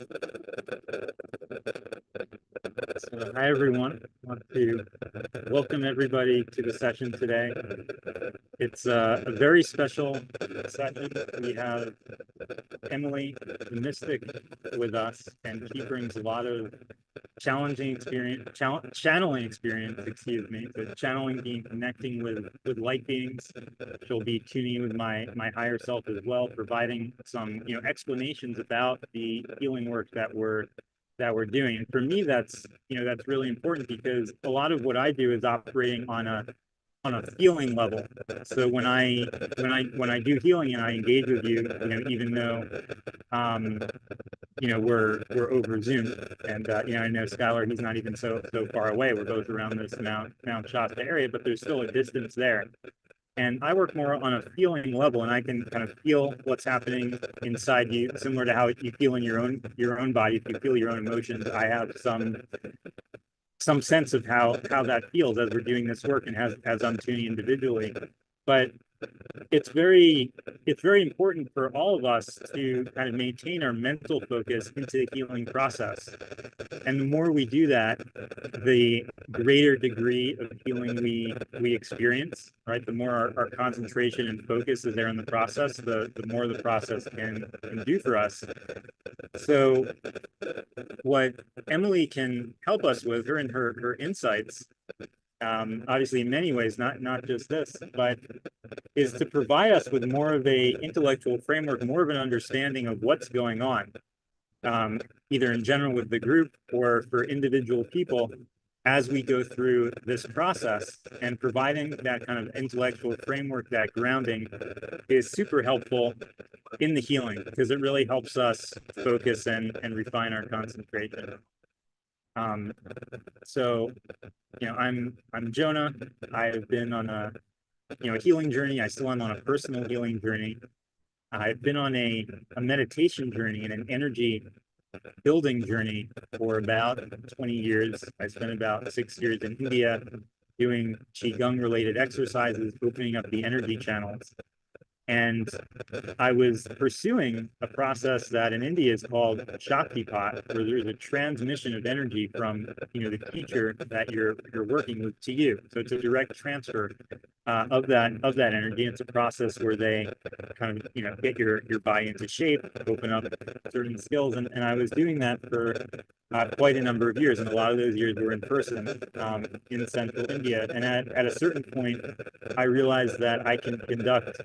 So, hi everyone. I want to welcome everybody to the session today. It's a very special session. We have Emily, the mystic, with us, and she brings a lot of challenging experience, channeling experience, excuse me. So channeling being connecting with light beings. She'll be tuning with my higher self as well, providing some explanations about the healing work that we're doing. And for me, that's really important because a lot of what I do is operating on a feeling level. So when I do healing and I engage with you, even though um, we're over Zoom, and I know Skylar, he's not even so far away. We're both around this Mount Shasta area, but there's still a distance there. And I work more on a feeling level, and I can kind of feel what's happening inside you, similar to how you feel in your own body. If you feel your own emotions, I have some sense of how that feels as we're doing this work and as I'm tuning individually. But it's very important for all of us to kind of maintain our mental focus into the healing process. And the more we do that, the greater degree of healing we experience, right? The more our concentration and focus is there in the process, the more the process can do for us. So what Emily can help us with, her and her insights, obviously in many ways, not just this, but is to provide us with more of a intellectual framework, more of an understanding of what's going on, either in general with the group or for individual people as we go through this process. And providing that kind of intellectual framework, that grounding, is super helpful in the healing because it really helps us focus and refine our concentration. Um, so, I'm Jonah. I've been on a healing journey. I still am on a personal healing journey. I've been on a meditation journey and an energy building journey for about 20 years. I spent about 6 years in India doing Qigong related exercises, opening up the energy channels. And I was pursuing a process that in India is called Shaktipat, where there's a transmission of energy from the teacher that you're working with to you. So it's a direct transfer of that energy. It's a process where they kind of get your body into shape, open up certain skills, and I was doing that for quite a number of years, and a lot of those years were in person in central India. And at a certain point, I realized that I can conduct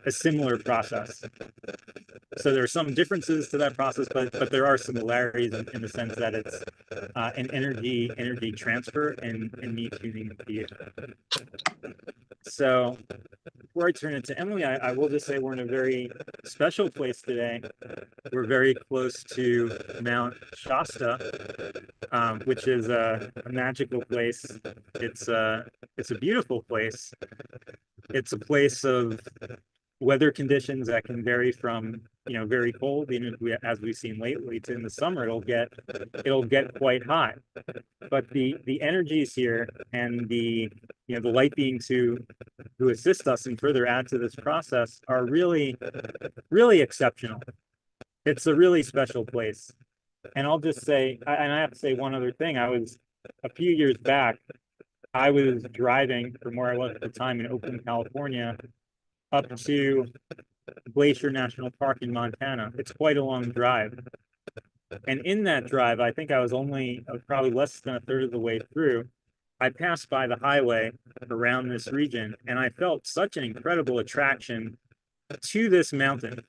a similar process. So there are some differences to that process, but there are similarities in the sense that it's an energy transfer and me tuning the you. So before I turn it to Emily, I will just say we're in a very special place today. We're very close to Mount Shasta, which is a magical place. It's a beautiful place. It's a place of weather conditions that can vary from very cold, as we've seen lately, to in the summer it'll get quite hot. But the energies here and the light beings who assist us and further add to this process are really exceptional. It's a really special place. And I'll just say, and I have to say one other thing. I was a few years back, I was driving from where I was at the time in Oakland, California, up to Glacier National Park in Montana. It's quite a long drive. And in that drive, I think I was probably less than a third of the way through. I passed by the highway around this region, and I felt such an incredible attraction to this mountain.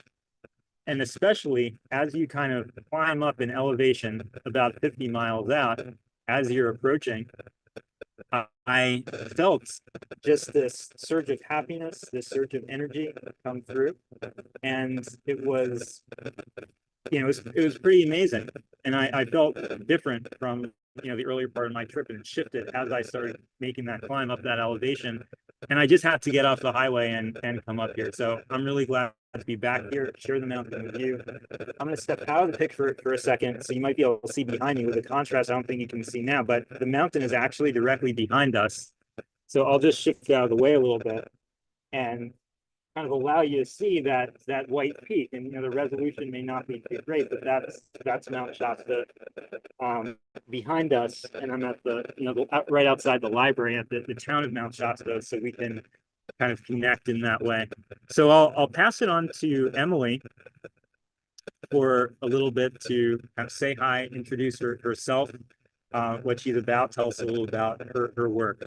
And especially as you kind of climb up in elevation about 50 miles out, as you're approaching, I felt just this surge of happiness, this surge of energy come through. And it was pretty amazing. And I felt different from the earlier part of my trip, and it shifted as I started making that climb up that elevation. And I just had to get off the highway and come up here. So I'm really glad to be back here, share the mountain with you. I'm going to step out of the picture for a second, so you might be able to see behind me with the contrast. I don't think you can see now, but the mountain is actually directly behind us. So I'll just shift out of the way a little bit. And kind of allow you to see that white peak. And the resolution may not be too great, but that's Mount Shasta behind us, and I'm at right outside the library at the town of Mount Shasta, so we can kind of connect in that way. So I'll pass it on to Emily for a little bit to kind of say hi, introduce herself, what she's about, tell us a little about her work.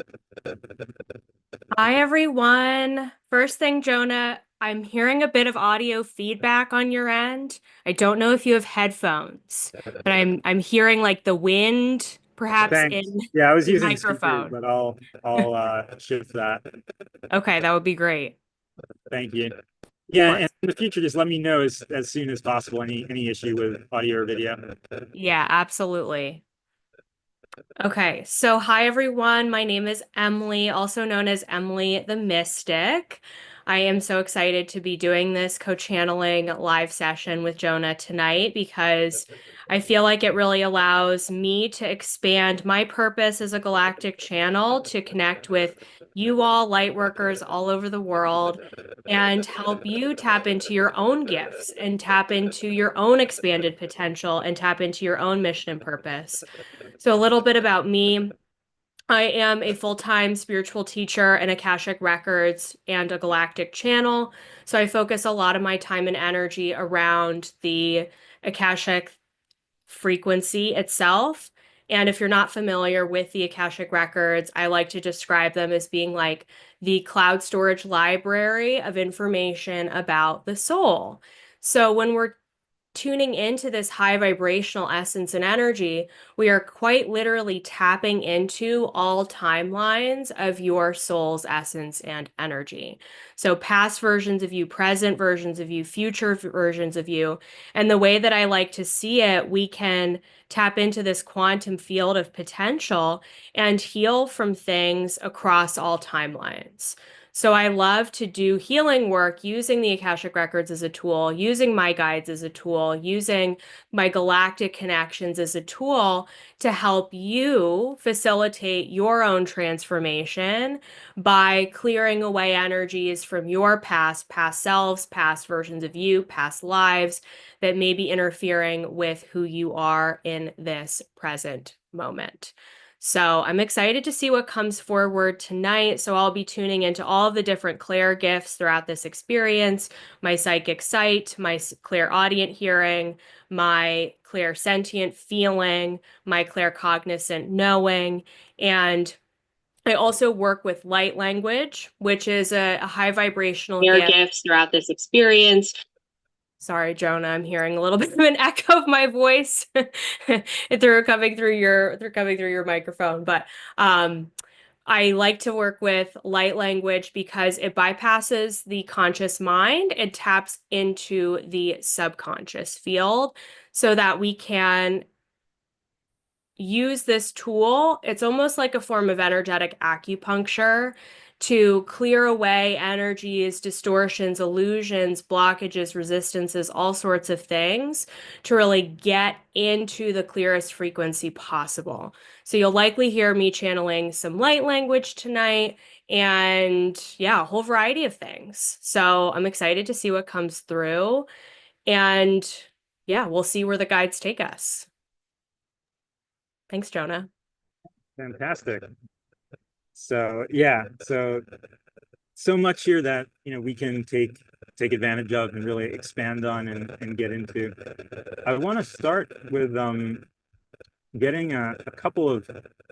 Hi, everyone. First thing, Jonah, I'm hearing a bit of audio feedback on your end. I don't know if you have headphones, but I'm hearing like the wind perhaps Thanks. in Yeah, I was the using speakers, microphone. but I'll shift that. Okay, that would be great. Thank you. Of Yeah, and course. in the future, just let me know as soon as possible any issue with audio or video. Yeah, absolutely. Okay, so hi everyone. My name is Emily, also known as Emily the Mystic. I am so excited to be doing this co-channeling live session with Jonah tonight because I feel like it really allows me to expand my purpose as a galactic channel to connect with you all, light workers all over the world, and help you tap into your own gifts and tap into your own expanded potential and tap into your own mission and purpose. So, a little bit about me. I am a full-time spiritual teacher in Akashic Records and a galactic channel. So, I focus a lot of my time and energy around the Akashic frequency itself. And if you're not familiar with the Akashic Records, I like to describe them as being like the cloud storage library of information about the soul. So, when we're tuning into this high vibrational essence and energy, we are quite literally tapping into all timelines of your soul's essence and energy. So, past versions of you, present versions of you, future versions of you. And the way that I like to see it, we can tap into this quantum field of potential and heal from things across all timelines. So I love to do healing work using the Akashic Records as a tool, using my guides as a tool, using my galactic connections as a tool to help you facilitate your own transformation by clearing away energies from your past selves, past versions of you, past lives that may be interfering with who you are in this present moment. So I'm excited to see what comes forward tonight. So I'll be tuning into all of the different clair gifts throughout this experience, my psychic sight, my clairaudient hearing, my clairsentient feeling, my claircognizant knowing, and I also work with light language, which is a high vibrational gift. Gifts throughout this experience. Sorry, Jonah, I'm hearing a little bit of an echo of my voice through coming through your microphone. But I like to work with light language because it bypasses the conscious mind. It taps into the subconscious field so that we can use this tool. It's almost like a form of energetic acupuncture to clear away energies, distortions, illusions, blockages, resistances, all sorts of things to really get into the clearest frequency possible. So you'll likely hear me channeling some light language tonight and yeah, a whole variety of things. So I'm excited to see what comes through and yeah, we'll see where the guides take us. Thanks, Jonah. Fantastic. So yeah, so much here that we can take advantage of and really expand on and get into. I want to start with getting a couple of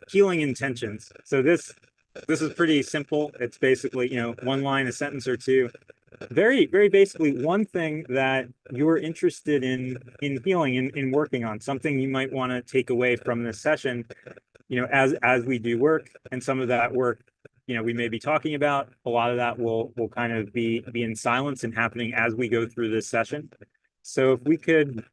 healing intentions. So this is pretty simple. It's basically one line, a sentence or two. Very basically one thing that you're interested in healing, in working on, something you might want to take away from this session, as we do work. And some of that work we may be talking about. A lot of that will kind of be in silence and happening as we go through this session. So if we could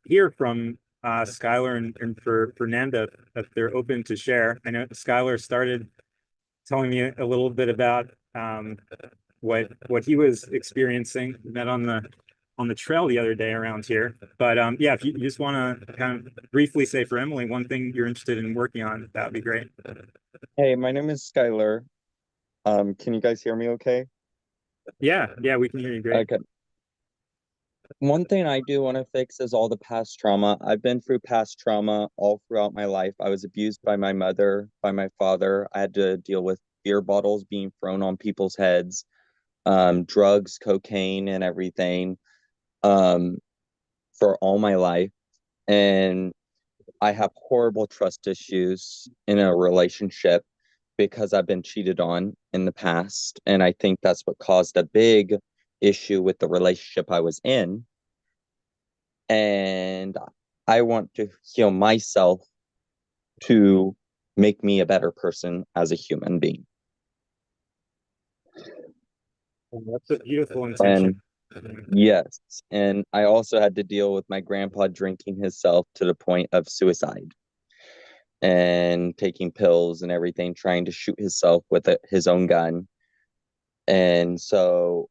hear from Skylar and for Fernanda, if they're open to share. I know Skylar started telling me a little bit about what he was experiencing. We met on the trail the other day around here. But yeah, if you just want to kind of briefly say for Emily one thing you're interested in working on, that would be great. Hey, my name is Skylar. Can you guys hear me okay? Yeah, we can hear you great. Okay. One thing I do want to fix is all the past trauma. I've been through past trauma all throughout my life. I was abused by my mother, by my father. I had to deal with beer bottles being thrown on people's heads, drugs, cocaine, and everything, um, for all my life. And I have horrible trust issues in a relationship because I've been cheated on in the past. And I think that's what caused a big issue with the relationship I was in. And I want to heal myself to make me a better person as a human being. Well, that's a beautiful intention. And yes, and I also had to deal with my grandpa drinking himself to the point of suicide and taking pills and everything, trying to shoot himself with his own gun. And so,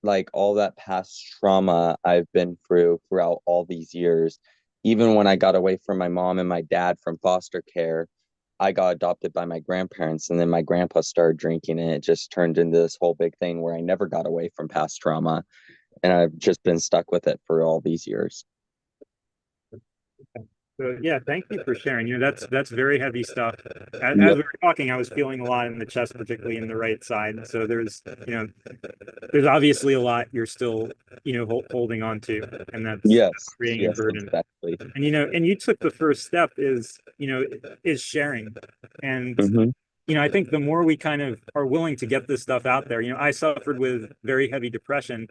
like, all that past trauma I've been through throughout all these years, even when I got away from my mom and my dad from foster care, I got adopted by my grandparents, and then my grandpa started drinking, and it just turned into this whole big thing where I never got away from past trauma, and I've just been stuck with it for all these years. So yeah, thank you for sharing. That's very heavy stuff. As Yep. we were talking, I was feeling a lot in the chest, particularly in the right side. So there's obviously a lot you're still, holding on to, and that's Yes. creating a Yes. burden. Exactly. And you took the first step is sharing. And Hmm. I think the more we kind of are willing to get this stuff out there, I suffered with very heavy depression.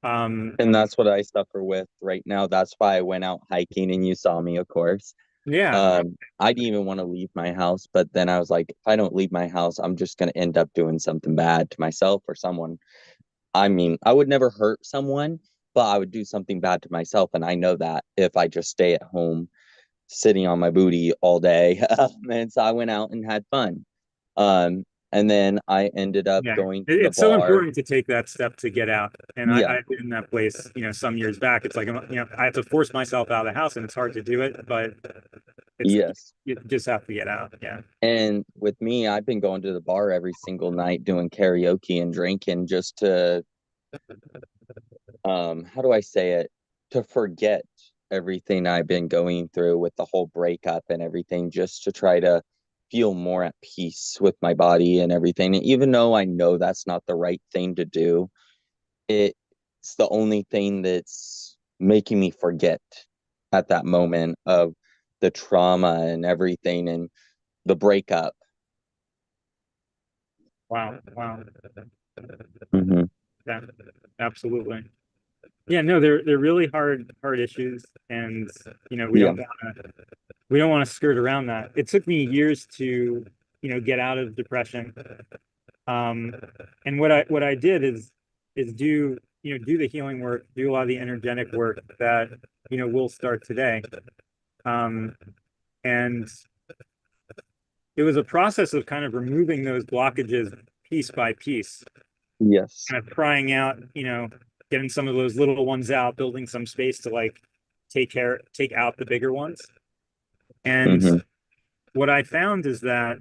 Um, And that's what I suffer with right now. That's why I went out hiking, and you saw me, of course. yeah, I didn't even want to leave my house, but then I was like, if I don't leave my house, I'm just gonna end up doing something bad to myself or someone. I mean, I would never hurt someone, but I would do something bad to myself, and I know that if I just stay at home sitting on my booty all day. And so I went out and had fun. Um, and then I ended up yeah. going to the It's so bar. important to take that step to get out. And Yeah, I've been in that place, some years back. It's like, I have to force myself out of the house and it's hard to do it, but it's, yes. you just have to get out. Yeah. And with me, I've been going to the bar every single night doing karaoke and drinking just to, how do I say it? To forget everything I've been going through with the whole breakup and everything, just to try to feel more at peace with my body and everything. And even though I know that's not the right thing to do, it's the only thing that's making me forget at that moment of the trauma and everything and the breakup. Wow. Wow. Hmm. Yeah, absolutely. Yeah, no, they're really hard issues. And, we Yeah. don't want to skirt around that. It took me years to, get out of depression. Um, and what I did is do the healing work, do a lot of the energetic work that, we'll start today. Um, and it was a process of kind of removing those blockages piece by piece, Yes. kind of prying out, getting some of those little ones out, building some space to like take out the bigger ones. And Hmm. what I found is that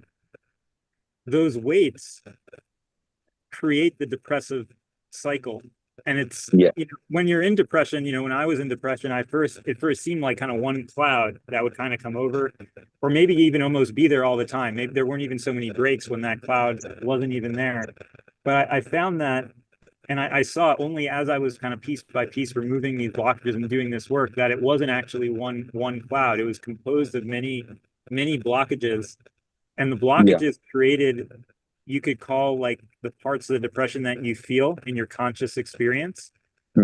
those weights create the depressive cycle. And it's, Yeah. when you're in depression, when I was in depression, it first seemed like kind of one cloud that would kind of come over, or maybe even almost be there all the time. Maybe there weren't even so many breaks when that cloud wasn't even there. But I found that, and I saw only as I was kind of piece by piece removing these blockages and doing this work, that it wasn't actually one cloud. It was composed of many blockages, and the Yeah. blockages created, you could call like the parts of the depression that you feel in your conscious experience.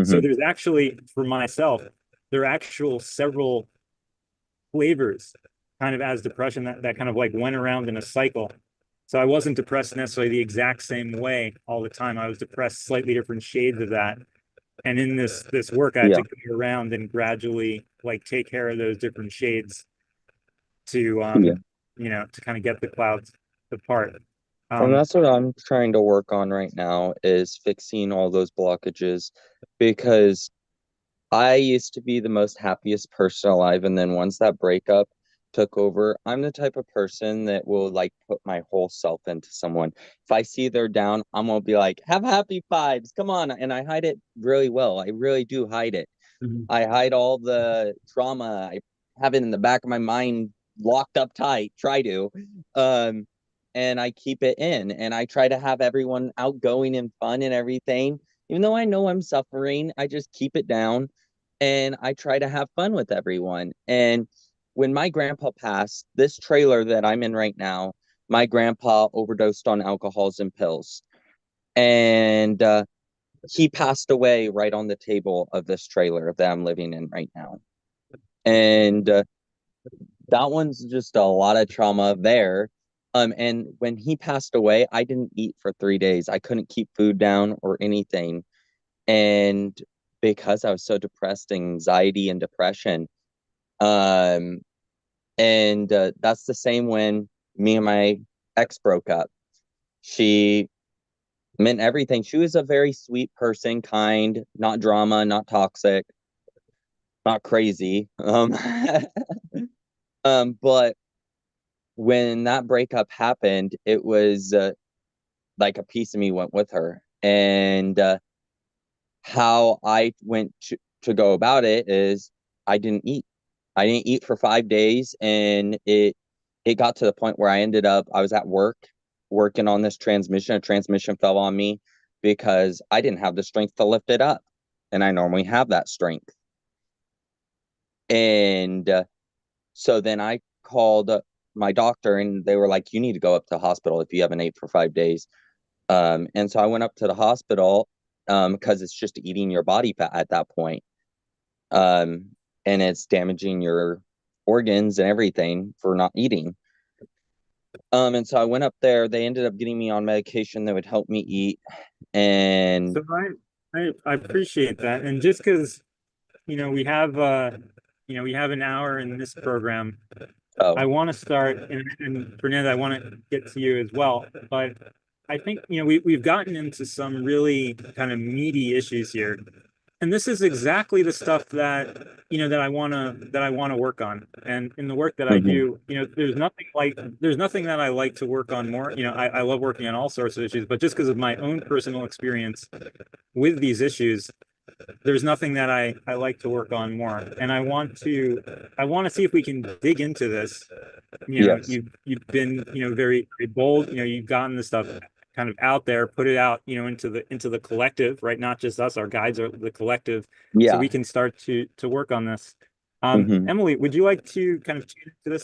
So Hmm. there's actually, for myself, there are actual several flavors kind of as depression that kind of like went around in a cycle. So I wasn't depressed necessarily the exact same way all the time. I was depressed slightly different shades of that. And in this work, I had Yeah. to go around and gradually like take care of those different shades to Yeah. to kind of get the clouds apart. And Um, that's what I'm trying to work on right now is fixing all those blockages because I used to be the most happiest person alive. And then once that breakup took over, I'm the type of person that will like put my whole self into someone. If I see they're down, I'm gonna be like, have happy vibes, come on. And I hide it really well. I really do hide it. Mhm. I hide all the trauma. I have it in the back of my mind locked up tight, try to. Um, and I keep it in and I try to have everyone outgoing and fun and everything. Even though I know I'm suffering, I just keep it down and I try to have fun with everyone. And when my grandpa passed, this trailer that I'm in right now, my grandpa overdosed on alcohols and pills. And he passed away right on the table of this trailer that I'm living in right now. And that one's just a lot of trauma there. And when he passed away, I didn't eat for 3 days. I couldn't keep food down or anything. And because I was so depressed, anxiety and depression. Um, and that's the same when me and my ex broke up. She meant everything. She was a very sweet person, kind, not drama, not toxic, not crazy. But when that breakup happened, it was like a piece of me went with her. And how I went to go about it is I didn't eat. I didn't eat for 5 days, and it got to the point where I was at work working on this transmission. A transmission fell on me because I didn't have the strength to lift it up, and I normally have that strength. And so then I called my doctor, and they were like, "You need to go up to the hospital if you haven't ate for 5 days." And so I went up to the hospital because it's just eating your body fat at that point. Um, and it's damaging your organs and everything for not eating. And so I went up there. They ended up getting me on medication that would help me eat. And So I appreciate that. And just because, we have we have an hour in this program, I oh, want to start, and Fernanda, I want to get to you as well. But I think, we've gotten into some really kind of meaty issues here. And this is exactly the stuff that, that I want to work on. And in the work that I mhm, do, there's nothing that I like to work on more. I love working on all sorts of issues, but just because of my own personal experience with these issues, there's nothing that I like to work on more. And I want to see if we can dig into this. yes, You've been, very, very bold. You've gotten this stuff kind of out there, put it out, into the collective, right? Not just us, our guides are the collective. So yeah, we can start to work on this. hmm. Emily, would you like to kind of tune into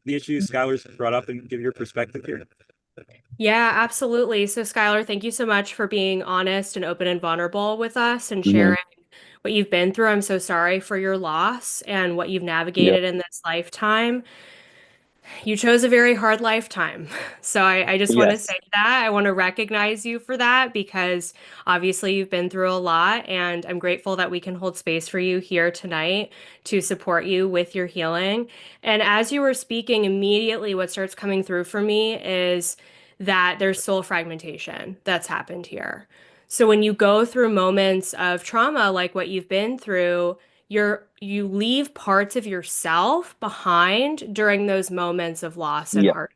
the issues Skylar's brought up and give your perspective here? Yeah, absolutely. So, Skylar, thank you so much for being honest and open and vulnerable with us and Hmm. sharing what you've been through. I'm so sorry for your loss and what you've Yeah, navigated in this lifetime. You chose a very hard lifetime. So I just want to say yes, that. I want to recognize you for that because obviously you've been through a lot, and I'm grateful that we can hold space for you here tonight to support you with your healing. And as you were speaking, immediately what starts coming through for me is that there's soul fragmentation that's happened here. So when you go through moments of trauma like what you've been through, you leave parts of yourself behind during those moments of loss and yeah. heart.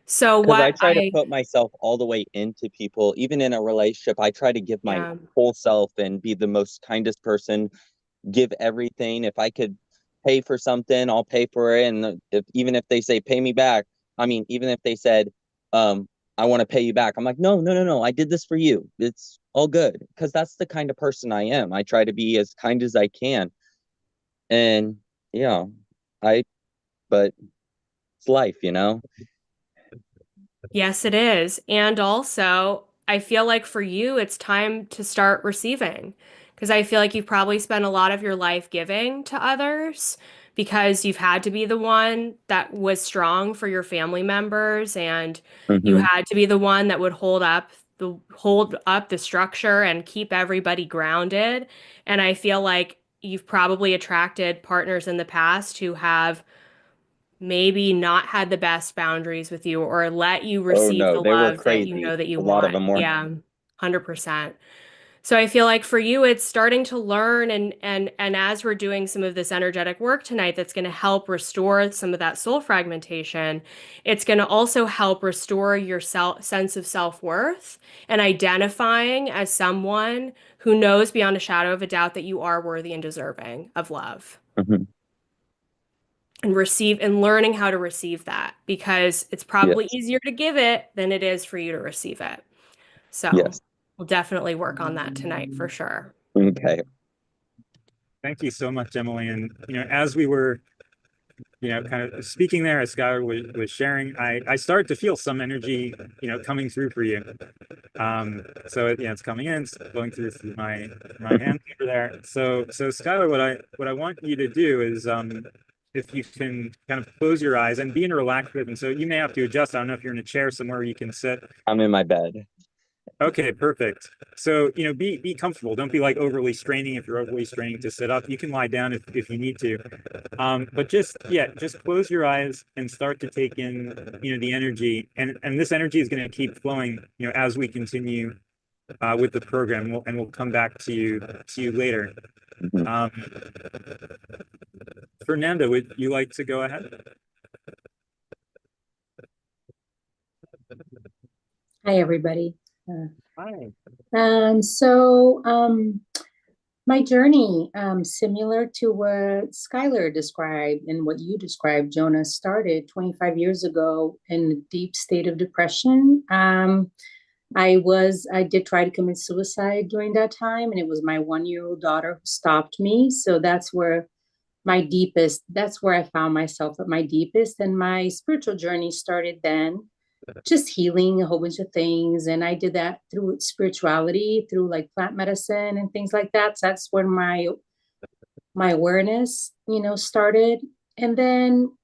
So Because what I try to I put myself all the way into people, even in a relationship. I try to give my yeah, whole self and be the most kindest person, give everything. If I could pay for something, I'll pay for it. And even if they say pay me back, I mean, even if they said, um, I want to pay you back, I'm like, no, no, no, no. I did this for you. It's all good. Because that's the kind of person I am. I try to be as kind as I can. And yeah, I but it's life. yes, it is. And also, I feel like for you, it's time to start receiving because I feel like you've probably spent a lot of your life giving to others because you've had to be the one that was strong for your family members, and you Hmm. had to be the one that would hold up the structure and keep everybody grounded. And I feel like you've probably attracted partners in the past who have maybe not had the best boundaries with you or let you Oh receive no, the they were love that you crazy. know that you A lot of want. them were. Yeah, 100%. So I feel like for you, it's starting to learn and as we're doing some of this energetic work tonight, that's going to help restore some of that soul fragmentation. It's going to also help restore your sense of self-worth and identifying as someone who knows beyond a shadow of a doubt that you are worthy and deserving of love. Mhm. And learning how to receive that, because it's probably Yes. easier to give it than it is for you to receive it. So Yes. we'll definitely work on that tonight for sure. Okay. Thank you so much, Emily. And, as we were, kind of speaking there, as Skylar was sharing, I started to feel some energy, coming through for you. So it's coming in, it's flowing through my hand over there. So Skylar, what I want you to do is, if you can kind of close your eyes and be in a relaxed rhythm. So you may have to adjust. I don't know if you're in a chair somewhere where you can sit. I'm in my bed. Okay, perfect. So, be comfortable. Don't be like overly straining. If you're overly straining to sit up, you can lie down if you need to. But just close your eyes and start to take in, the energy. And this energy is going to keep flowing, as we continue with the program. We'll come back to you later. Mhm. Fernanda, would you like to go ahead? Hi, everybody. Hi. My journey, similar to what Skylar described and what you described, Jonah, started 25 years ago in a deep state of depression. I did try to commit suicide during that time, and it was my 1-year-old daughter who stopped me. So that's where I found myself at my deepest, and my spiritual journey started then, just healing a whole bunch of things. And I did that through spirituality, through like plant medicine and things like that. So that's where my awareness, started. And then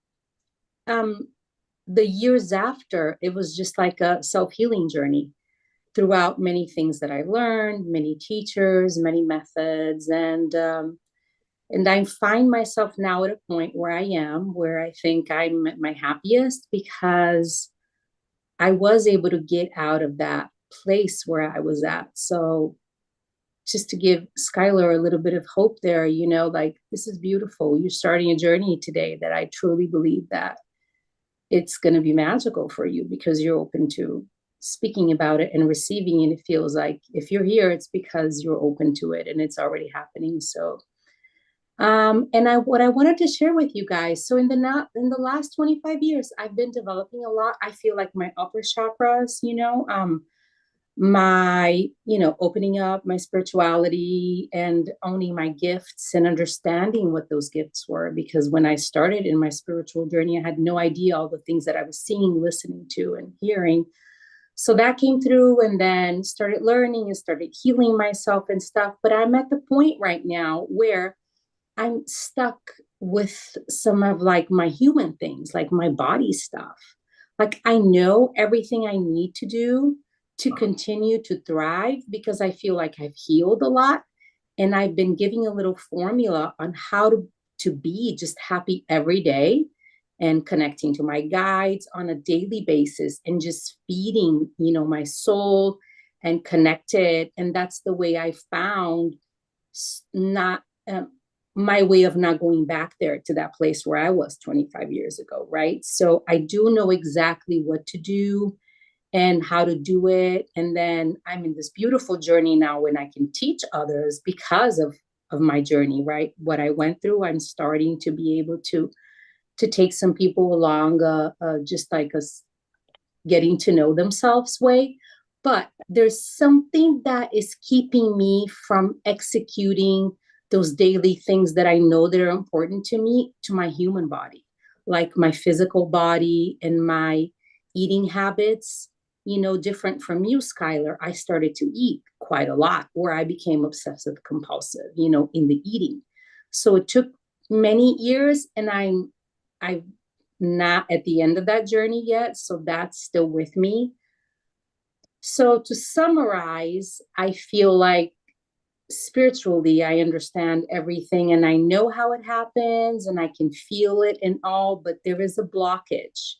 the years after, it was just like a self-healing journey throughout many things that I learned, many teachers, many methods. And I find myself now at a point where I think I'm at my happiest, because I was able to get out of that place where I was at. So just to give Skylar a little bit of hope there, like, this is beautiful. You're starting a journey today that I truly believe that it's going to be magical for you, because you're open to speaking about it and receiving. And it feels like if you're here, it's because you're open to it and it's already happening. So what I wanted to share with you guys. So in the last 25 years, I've been developing a lot. I feel like my upper chakras, my, opening up my spirituality and owning my gifts and understanding what those gifts were. Because when I started in my spiritual journey, I had no idea all the things that I was seeing, listening to, and hearing. So that came through, and then started learning and started healing myself and stuff. But I'm at the point right now where I'm stuck with some of like my human things, like my body stuff. Like, I know everything I need to do to continue to thrive, because I feel like I've healed a lot. And I've been giving a little formula on how to be just happy every day, and connecting to my guides on a daily basis, and just feeding, my soul, and connected. And that's the way I found not my way of not going back there to that place where I was 25 years ago, right? So I do know exactly what to do and how to do it. And then I'm in this beautiful journey now when I can teach others because of my journey, right? What I went through, I'm starting to be able to take some people along, just like us getting to know themselves way. But there's something that is keeping me from executing those daily things that I know that are important to me, to my human body, like my physical body and my eating habits. Different from you, Skylar, I started to eat quite a lot, where I became obsessive compulsive, in the eating. So it took many years, and I'm not at the end of that journey yet. So that's still with me. So to summarize, I feel like spiritually, I understand everything and I know how it happens and I can feel it and all, but there is a blockage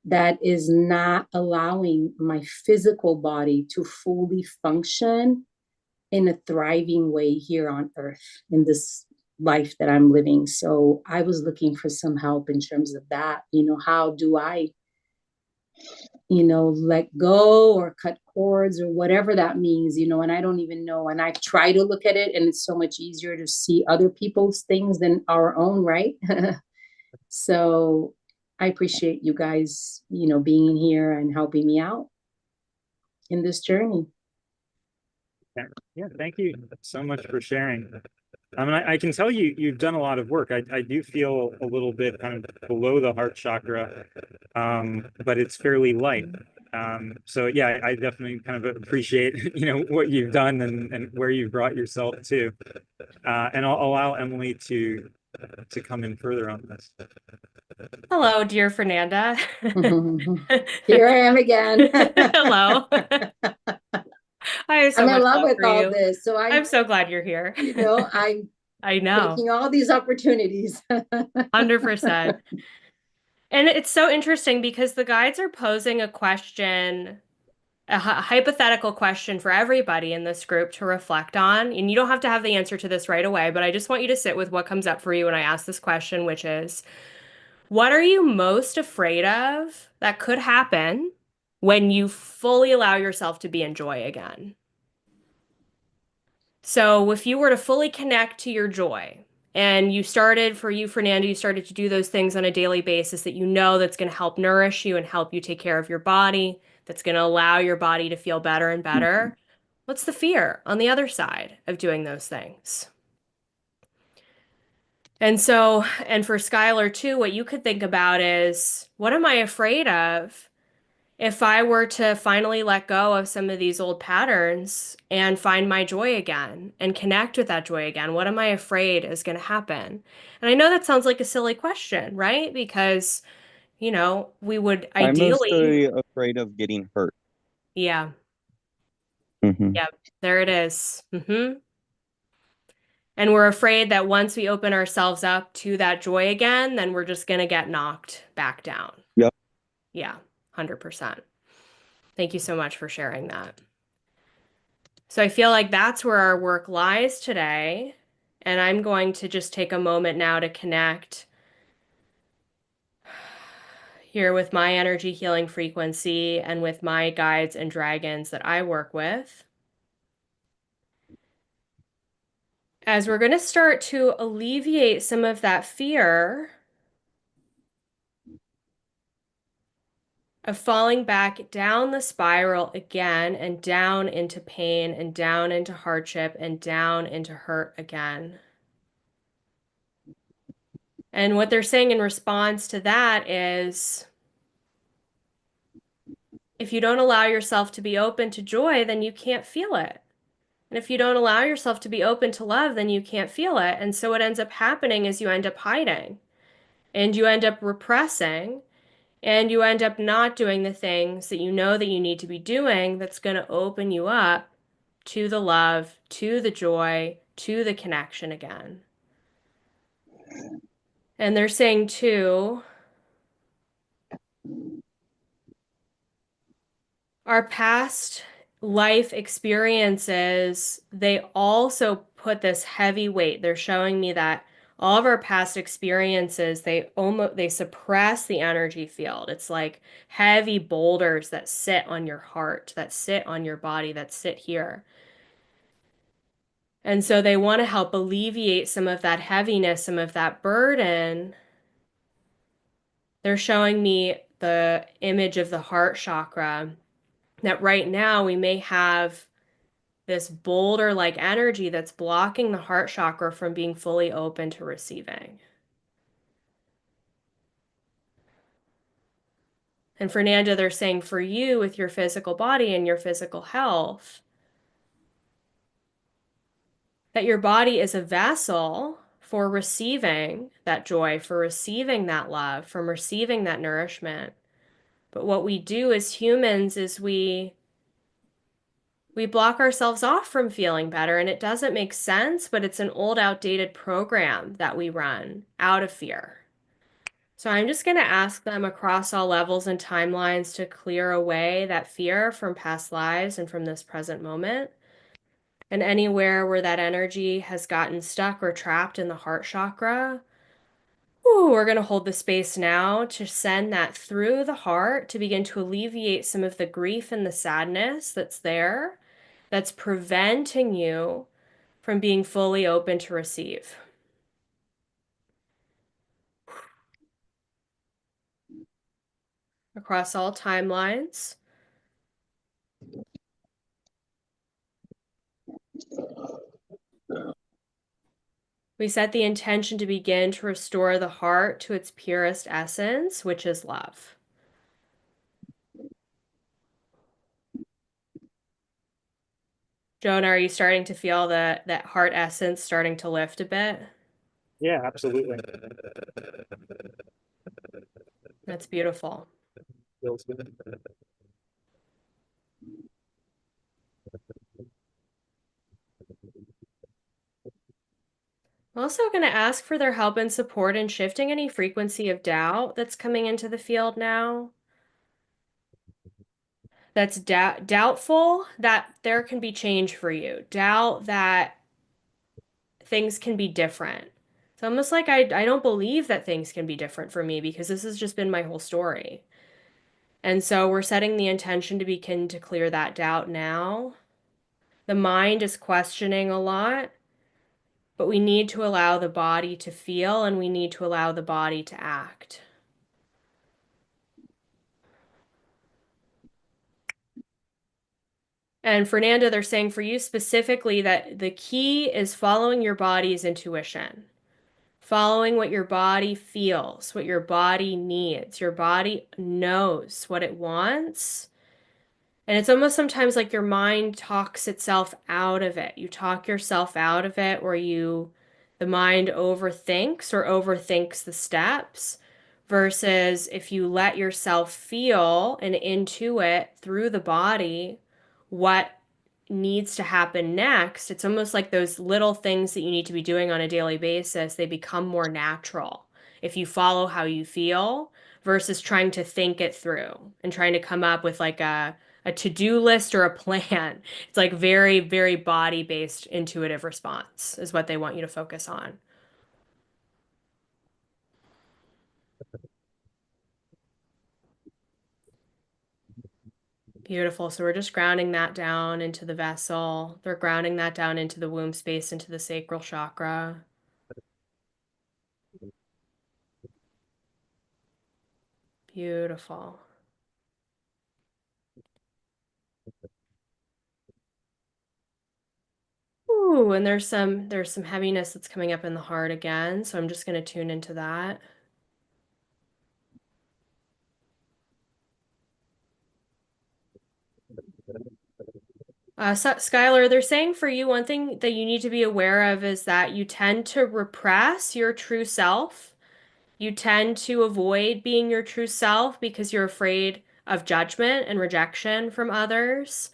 that is not allowing my physical body to fully function in a thriving way here on earth in this life that I'm living. So I was looking for some help in terms of that. How do I, let go or cut cords or whatever that means, and I don't even know. And I try to look at it, and it's so much easier to see other people's things than our own, right? So I appreciate you guys, being here and helping me out in this journey. Yeah, thank you so much for sharing. I mean, I can tell you've done a lot of work. I do feel a little bit kind of below the heart chakra, but it's fairly light. So yeah, I definitely kind of appreciate, what you've done and where you've brought yourself to. And I'll allow Emily to come in further on this. Hello, dear Fernanda. Here I am again. Hello. I have so I'm in much love with for all you. this. So I'm so glad you're here. I'm I know. taking all these opportunities. 100%. And it's so interesting because the guides are posing a question, a hypothetical question for everybody in this group to reflect on. And you don't have to have the answer to this right away, but I just want you to sit with what comes up for you when I ask this question, which is, what are you most afraid of that could happen when you fully allow yourself to be in joy again? So if you were to fully connect to your joy, and you started, for you, Fernando, you started to do those things on a daily basis that you know that's going to help nourish you and help you take care of your body, that's going to allow your body to feel better and better. What's the fear on the other side of doing those things? And so, and for Skylar too, what you could think about is, what am I afraid of if I were to finally let go of some of these old patterns and find my joy again and connect with that joy again? What am I afraid is going to happen? And I know that sounds like a silly question, right? Because, we would I'm ideally, mostly afraid of getting hurt. yeah, Hmm. yeah, there it is. And we're afraid that once we open ourselves up to that joy again, then we're just going to get knocked back down. Yep. Yeah, 100%. Thank you so much for sharing that. So I feel like that's where our work lies today. And I'm going to just take a moment now to connect here with my energy healing frequency and with my guides and dragons that I work with. As we're going to start to alleviate some of that fear of falling back down the spiral again and down into pain and down into hardship and down into hurt again. And what they're saying in response to that is, if you don't allow yourself to be open to joy, then you can't feel it. And if you don't allow yourself to be open to love, then you can't feel it. And so what ends up happening is you end up hiding and you end up repressing and you end up not doing the things that you know that you need to be doing that's going to open you up to the love, to the joy, to the connection again. And they're saying too, our past life experiences, they also put this heavy weight. They're showing me that all of our past experiences, they suppress the energy field. It's like heavy boulders that sit on your heart, that sit on your body, that sit here. And so they want to help alleviate some of that heaviness, some of that burden. They're showing me the image of the heart chakra, that right now we may have this boulder-like energy that's blocking the heart chakra from being fully open to receiving. And Fernanda, they're saying for you with your physical body and your physical health, that your body is a vessel for receiving that joy, for receiving that love, from receiving that nourishment. But what we do as humans is we block ourselves off from feeling better, and it doesn't make sense, but it's an old, outdated program that we run out of fear. So I'm just going to ask them across all levels and timelines to clear away that fear from past lives and from this present moment. And anywhere where that energy has gotten stuck or trapped in the heart chakra, ooh, we're going to hold the space now to send that through the heart to begin to alleviate some of the grief and the sadness that's there, that's preventing you from being fully open to receive. Across all timelines. We set the intention to begin to restore the heart to its purest essence, which is love. Jonah, are you starting to feel that heart essence starting to lift a bit? Yeah, absolutely. That's beautiful. Feels good. I'm also going to ask for their help and support in shifting any frequency of doubt that's coming into the field now. That's doubtful that there can be change for you. Doubt that things can be different. It's almost like I don't believe that things can be different for me because this has just been my whole story. And so we're setting the intention to begin to clear that doubt now. The mind is questioning a lot, but we need to allow the body to feel and we need to allow the body to act. And Fernanda, they're saying for you specifically that the key is following your body's intuition, following what your body feels, what your body needs. Your body knows what it wants. And it's almost sometimes like your mind talks itself out of it. You talk yourself out of it, or the mind overthinks the steps, versus if you let yourself feel and intuit through the body what needs to happen next. It's almost like those little things that you need to be doing on a daily basis, they become more natural if you follow how you feel versus trying to think it through and trying to come up with like a to-do list or a plan. It's like very, very body-based intuitive response is what they want you to focus on. Beautiful. So we're just grounding that down into the vessel. They're grounding that down into the womb space, into the sacral chakra. Beautiful. Ooh, and there's some heaviness that's coming up in the heart again, so I'm just going to tune into that. Skylar, they're saying for you, one thing that you need to be aware of is that you tend to repress your true self. You tend to avoid being your true self because you're afraid of judgment and rejection from others.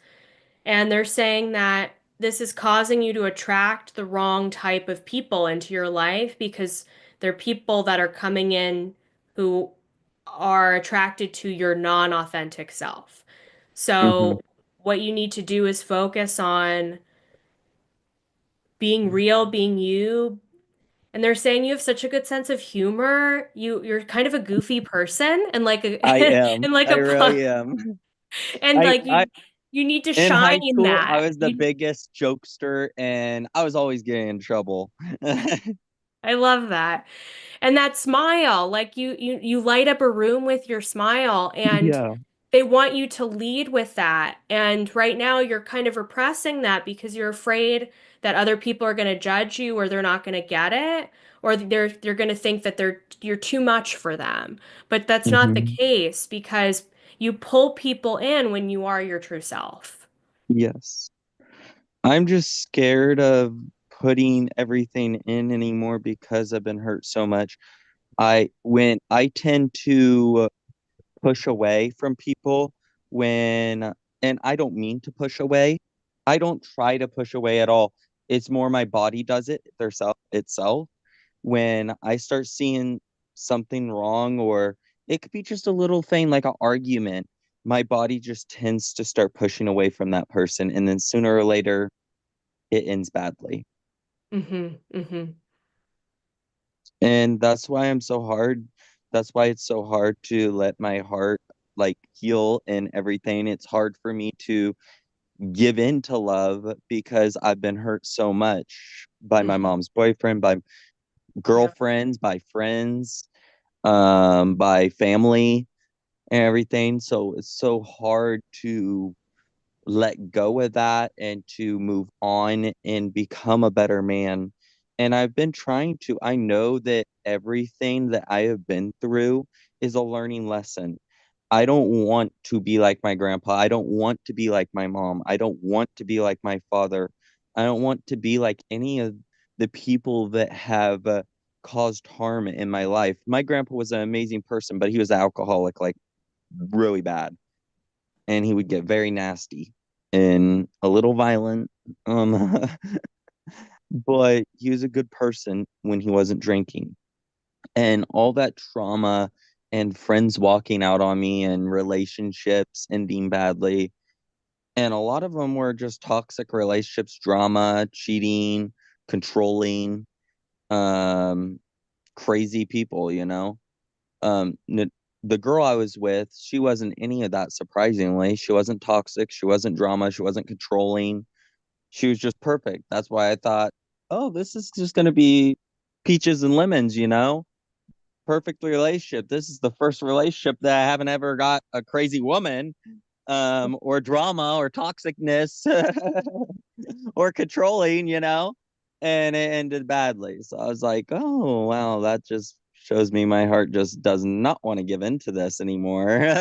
And they're saying that this is causing you to attract the wrong type of people into your life because they're people that are coming in who are attracted to your non-authentic self. So what you need to do is focus on being real, being you. And they're saying you have such a good sense of humor. You're kind of a goofy person and like a I am. and like I a really am. and I, like I you need to in shine high in school, I that. was the biggest jokester and I was always getting in trouble. I love that. And that smile, like you light up a room with your smile and Yeah. they want you to lead with that. And right now you're kind of repressing that because you're afraid that other people are going to judge you or they're not going to get it or they're going to think that you're too much for them. But that's not the hmm case because you pull people in when you are your true self. Yes. I'm just scared of putting everything in anymore because I've been hurt so much. I tend to push away from people when, and I don't mean to push away. I don't try to push away at all. It's more my body does it itself. When I start seeing something wrong, or it could be just a little thing like an argument, my body just tends to start pushing away from that person. And then sooner or later, it ends badly. Mm-hmm. And that's why I'm so hard. That's why it's so hard to let my heart like heal and everything. It's hard for me to give in to love because I've been hurt so much by my Mm-hmm. mom's boyfriend, by Yeah. girlfriends, by friends, by family and everything. So it's so hard to let go of that and to move on and become a better man. And I've been trying to. I know that everything that I have been through is a learning lesson. I don't want to be like my grandpa. I don't want to be like my mom. I don't want to be like my father. I don't want to be like any of the people that have caused harm in my life. My grandpa was an amazing person, but he was an alcoholic, like really bad. And he would get very nasty and a little violent. Um, but he was a good person when he wasn't drinking. And all that trauma and friends walking out on me and relationships ending badly. And a lot of them were just toxic relationships, drama, cheating, controlling, um, crazy people, you know? The girl I was with, she wasn't any of that, surprisingly. She wasn't toxic, she wasn't drama, she wasn't controlling. She was just perfect. That's why I thought, oh, this is just going to be peaches and lemons, you know? Perfect relationship. This is the first relationship that I haven't ever got a crazy woman, or drama or toxicness or controlling, you know? And it ended badly. So I was like, oh, wow, that just shows me my heart just does not want to give into this anymore.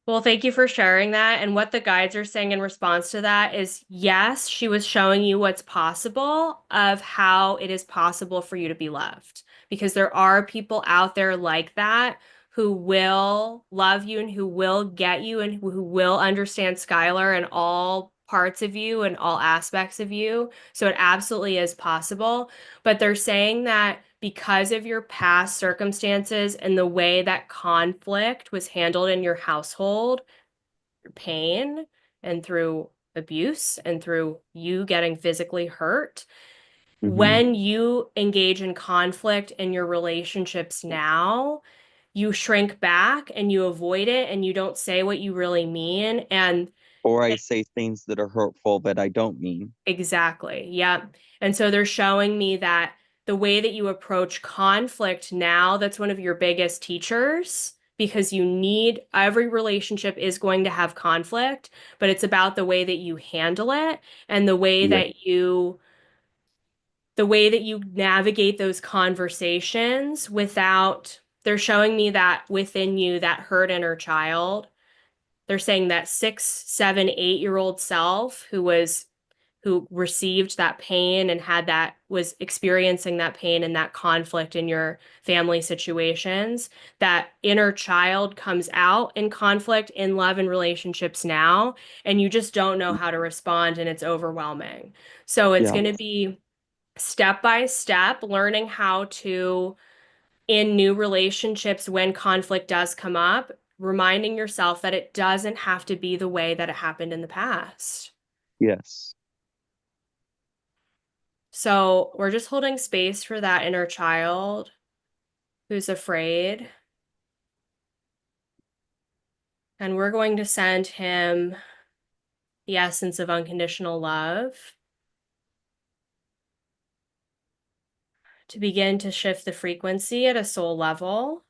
Well, thank you for sharing that. And what the guides are saying in response to that is yes, she was showing you what's possible of how it is possible for you to be loved. Because there are people out there like that who will love you and who will get you and who will understand Skylar and all parts of you and all aspects of you. So it absolutely is possible. But they're saying that because of your past circumstances and the way that conflict was handled in your household, through pain and through abuse and through you getting physically hurt, Hmm. when you engage in conflict in your relationships now, you shrink back and you avoid it and you don't say what you really mean. And Or I say things that are hurtful that I don't mean. exactly. Yep. And so they're showing me that the way that you approach conflict now, that's one of your biggest teachers because you need every relationship is going to have conflict, but it's about the way that you handle it and Yeah. the way that you navigate those conversations without they're showing me that within you that hurt inner child. They're saying that 6, 7, 8-year-old self who received that pain and was experiencing that pain and that conflict in your family situations, that inner child comes out in conflict in love and relationships now, and you just don't know how to respond and it's overwhelming. So it's Yeah. going to be step by step learning how to in new relationships when conflict does come up, reminding yourself that it doesn't have to be the way that it happened in the past. Yes. So we're just holding space for that inner child who's afraid. And we're going to send him the essence of unconditional love to begin to shift the frequency at a soul level.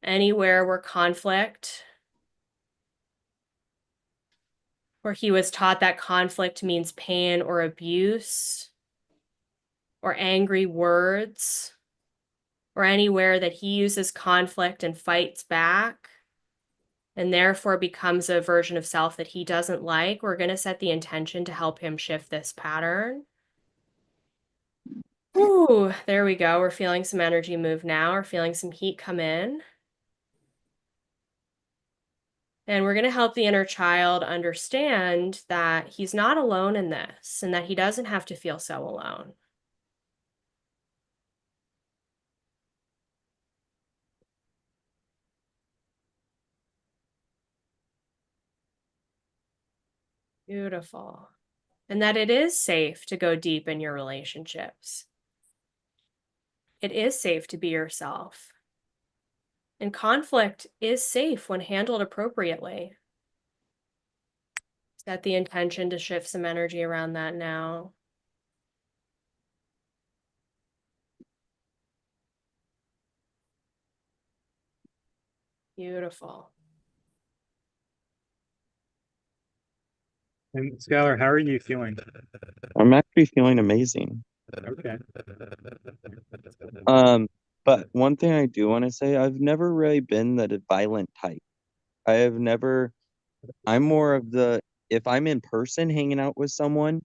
Anywhere where where he was taught that conflict means pain or abuse or angry words, or anywhere that he uses conflict and fights back and therefore becomes a version of self that he doesn't like, we're going to set the intention to help him shift this pattern. Ooh, there we go. We're feeling some energy move now. We're feeling some heat come in. And we're going to help the inner child understand that he's not alone in this and that he doesn't have to feel so alone. Beautiful. and that it is safe to go deep in your relationships. It is safe to be yourself. And conflict is safe when handled appropriately. Set the intention to shift some energy around that now. Beautiful. And Skylar, how are you feeling? I'm actually feeling amazing. Okay. But one thing I do want to say, I've never really been the violent type. I'm more of if I'm in person hanging out with someone,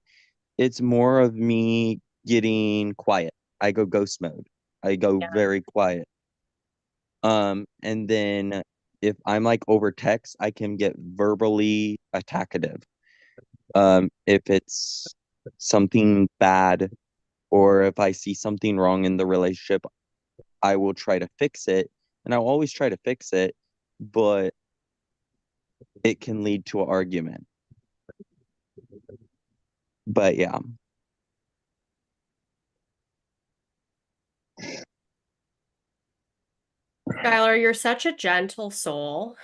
it's more of me getting quiet. I go ghost mode. I go very quiet. And then if I'm like over text, I can get verbally attackative. If it's something bad or if I see something wrong in the relationship, I will try to fix it. And I'll always try to fix it, but it can lead to an argument. But yeah. Skylar, you're such a gentle soul.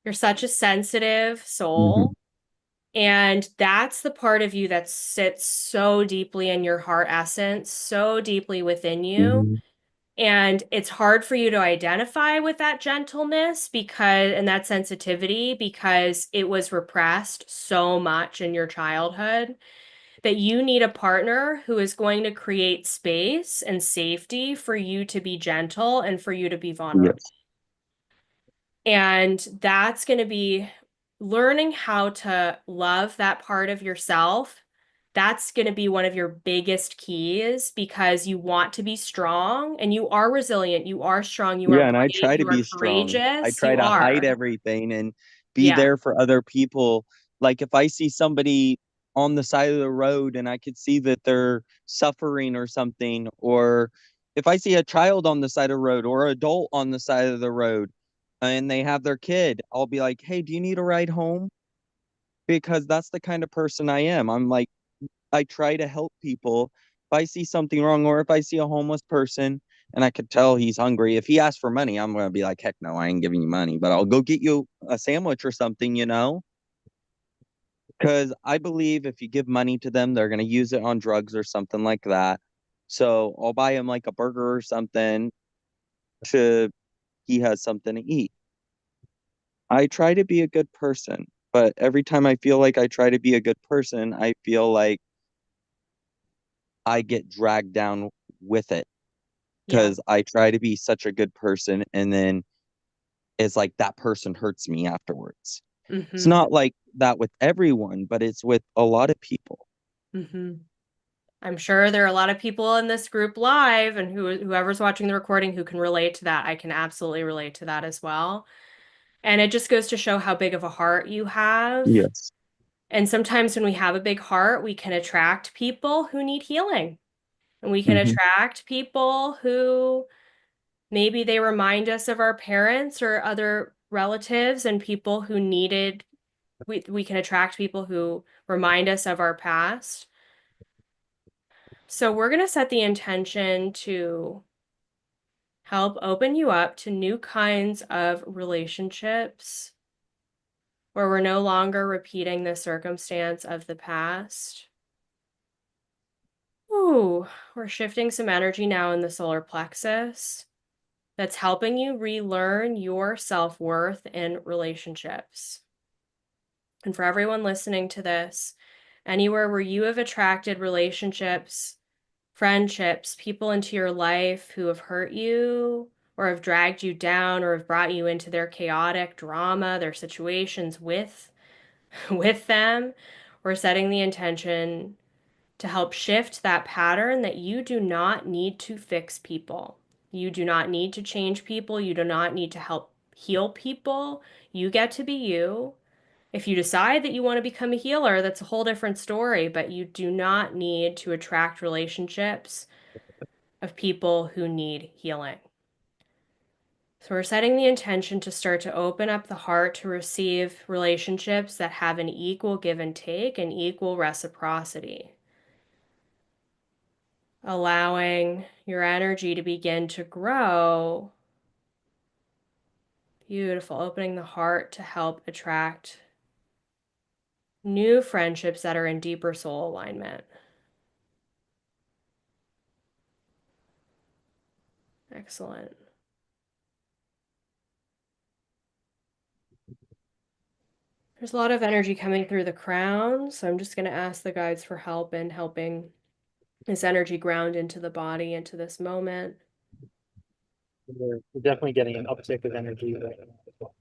You're such a sensitive soul. And that's the part of you that sits so deeply in your heart essence, so deeply within you. Mhm. And it's hard for you to identify with that gentleness and that sensitivity because it was repressed so much in your childhood that you need a partner who is going to create space and safety for you to be gentle and for you to be vulnerable. Yes. And that's going to be learning how to love that part of yourself. That's going to be one of your biggest keys because you want to be strong and you are resilient. You are strong. You are Yeah, and I brave. try to You are be strong. I courageous. try You to hide are. everything and be Yeah. there for other people. Like if I see somebody on the side of the road and I could see that they're suffering or something, or if I see a child on the side of the road or adult on the side of the road and they have their kid, I'll be like, "Hey, do you need a ride home?" Because that's the kind of person I am. I try to help people. If I see something wrong or if I see a homeless person and I could tell he's hungry, if he asks for money, I'm going to be like, heck no, I ain't giving you money, but I'll go get you a sandwich or something, Because I believe if you give money to them, they're going to use it on drugs or something like that. So I'll buy him like a burger or something to he has something to eat. I try to be a good person, but every time I feel like I try to be a good person, I feel like I get dragged down with it Yeah. because I try to be such a good person and then it's like that person hurts me afterwards. It's not like that with everyone, but it's with a lot of people. I'm sure there are a lot of people in this group live and whoever's watching the recording who can relate to that. I can absolutely relate to that as well. And it just goes to show how big of a heart you have. Yes. And sometimes when we have a big heart, we can attract people who need healing. And we can Mm-hmm. attract people who maybe they remind us of our parents or other relatives and people who we can attract people who remind us of our past. So we're going to set the intention to help open you up to new kinds of relationships where we're no longer repeating the circumstance of the past. Ooh, we're shifting some energy now in the solar plexus that's helping you relearn your self-worth in relationships. And for everyone listening to this, anywhere where you have attracted relationships, friendships, people into your life who have hurt you or have dragged you down or have brought you into their chaotic drama, their situations with them, we're setting the intention to help shift that pattern that you do not need to fix people. You do not need to change people. You do not need to help heal people. You get to be you. If you decide that you want to become a healer, that's a whole different story, but you do not need to attract relationships of people who need healing. So we're setting the intention to start to open up the heart to receive relationships that have an equal give and take and equal reciprocity. Allowing your energy to begin to grow. Beautiful. Opening the heart to help attract new friendships that are in deeper soul alignment. Excellent. There's a lot of energy coming through the crown, so I'm just going to ask the guides for help in helping this energy ground into the body, into this moment. We're definitely getting an uptick of energy right now as well.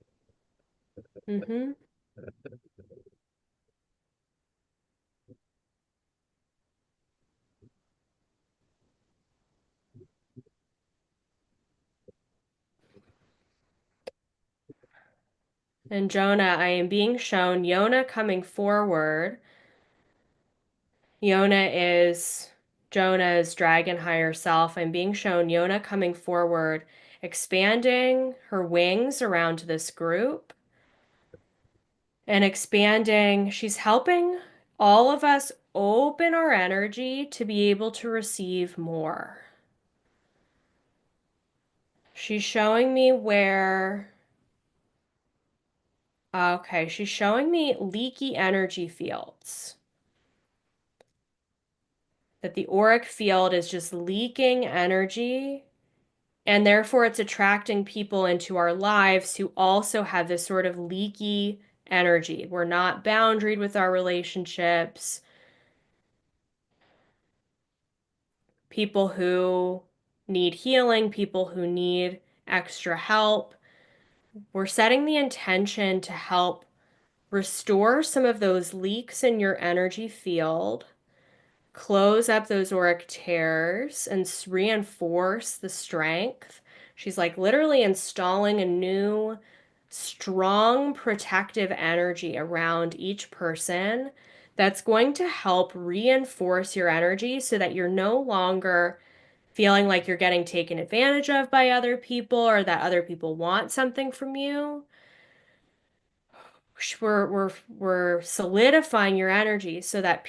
Mm-hmm. And Jonah, I am being shown Yona coming forward. Yona is Jonah's dragon higher self. I'm being shown Yona coming forward, expanding her wings around this group and expanding. She's helping all of us open our energy to be able to receive more. She's showing me where. Okay, she's showing me leaky energy fields. That the auric field is just leaking energy, and therefore it's attracting people into our lives who also have this sort of leaky energy. We're not boundaried with our relationships. People who need healing, people who need extra help. We're setting the intention to help restore some of those leaks in your energy field, close up those auric tears, and reinforce the strength. She's like literally installing a new, strong, protective energy around each person that's going to help reinforce your energy so that you're no longer feeling like you're getting taken advantage of by other people or that other people want something from you. We're solidifying your energy so that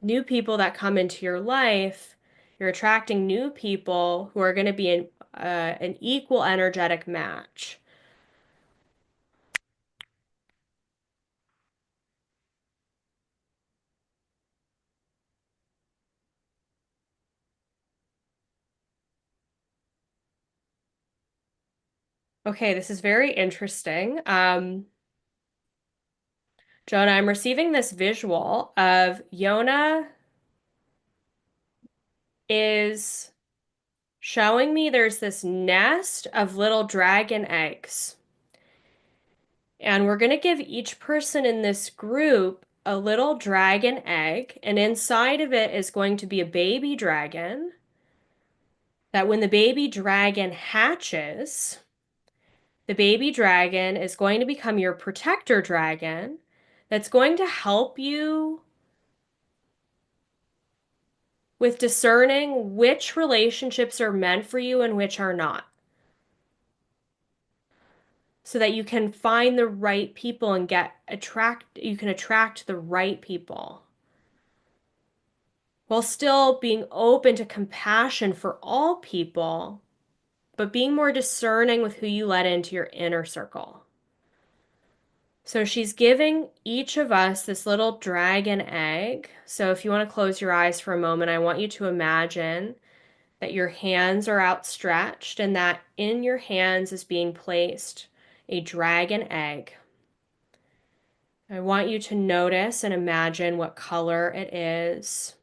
new people that come into your life, you're attracting new people who are going to be an equal energetic match. Okay, this is very interesting. Jonah, I'm receiving this visual of Yona is showing me there's this nest of little dragon eggs. And we're going to give each person in this group a little dragon egg, and inside of it is going to be a baby dragon. That when the baby dragon hatches, the baby dragon is going to become your protector dragon that's going to help you with discerning which relationships are meant for you and which are not. So that you can find the right people and you can attract the right people. While still being open to compassion for all people, but being more discerning with who you let into your inner circle. So she's giving each of us this little dragon egg. So if you want to close your eyes for a moment, I want you to imagine that your hands are outstretched and that in your hands is being placed a dragon egg. I want you to notice and imagine what color it is.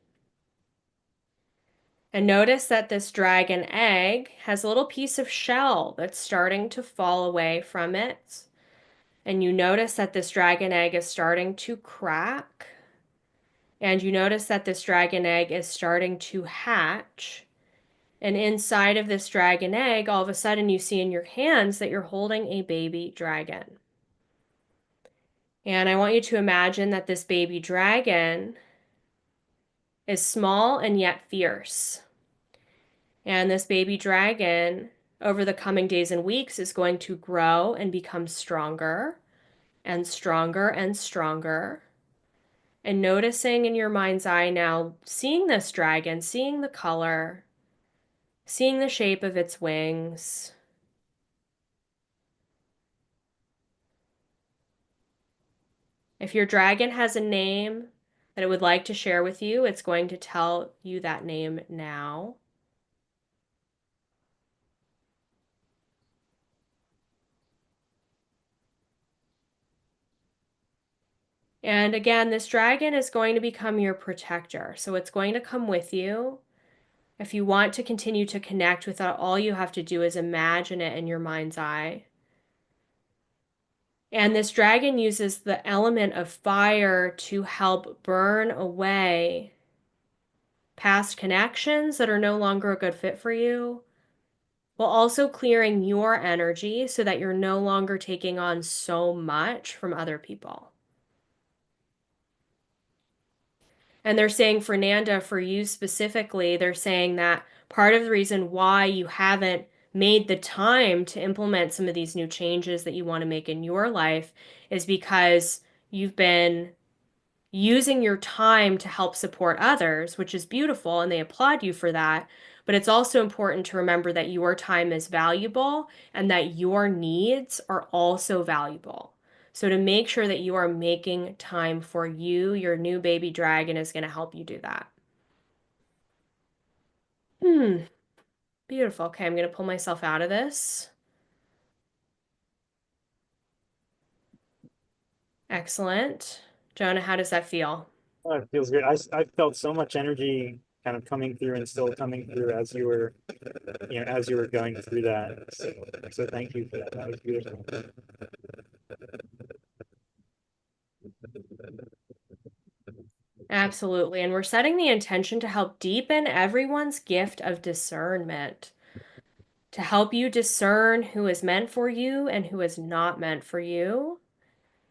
And notice that this dragon egg has a little piece of shell that's starting to fall away from it. And you notice that this dragon egg is starting to crack. And you notice that this dragon egg is starting to hatch. And inside of this dragon egg, all of a sudden you see in your hands that you're holding a baby dragon. And I want you to imagine that this baby dragon is small and yet fierce. And this baby dragon over the coming days and weeks is going to grow and become stronger and stronger and stronger. And noticing in your mind's eye now, seeing this dragon, seeing the color, seeing the shape of its wings. If your dragon has a name that it would like to share with you, it's going to tell you that name now. And again, this dragon is going to become your protector. So it's going to come with you. If you want to continue to connect with it, all you have to do is imagine it in your mind's eye. And this dragon uses the element of fire to help burn away past connections that are no longer a good fit for you, while also clearing your energy so that you're no longer taking on so much from other people. And they're saying, Fernanda, for you specifically, they're saying that part of the reason why you haven't made the time to implement some of these new changes that you want to make in your life is because you've been using your time to help support others, which is beautiful, and they applaud you for that. But it's also important to remember that your time is valuable and that your needs are also valuable. So to make sure that you are making time for you, your new baby dragon is going to help you do that. Beautiful. Okay, I'm going to pull myself out of this. Excellent. Jonah, how does that feel? Oh, it feels good. I felt so much energy kind of coming through and still coming through as you were, as you were going through that. So thank you for that. That was beautiful. Absolutely. And we're setting the intention to help deepen everyone's gift of discernment, to help you discern who is meant for you and who is not meant for you,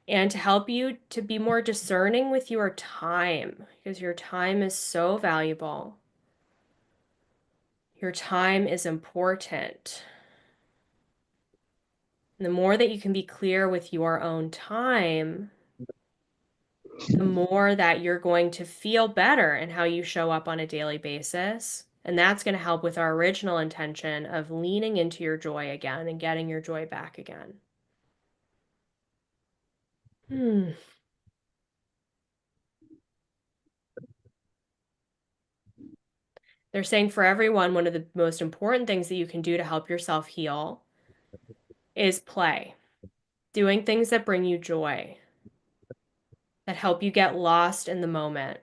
and to help you to be more discerning with your time, because your time is so valuable. Your time is important. And the more that you can be clear with your own time, the more that you're going to feel better in how you show up on a daily basis. And that's going to help with our original intention of leaning into your joy again and getting your joy back again. They're saying for everyone, one of the most important things that you can do to help yourself heal is play. Doing things that bring you joy, that help you get lost in the moment.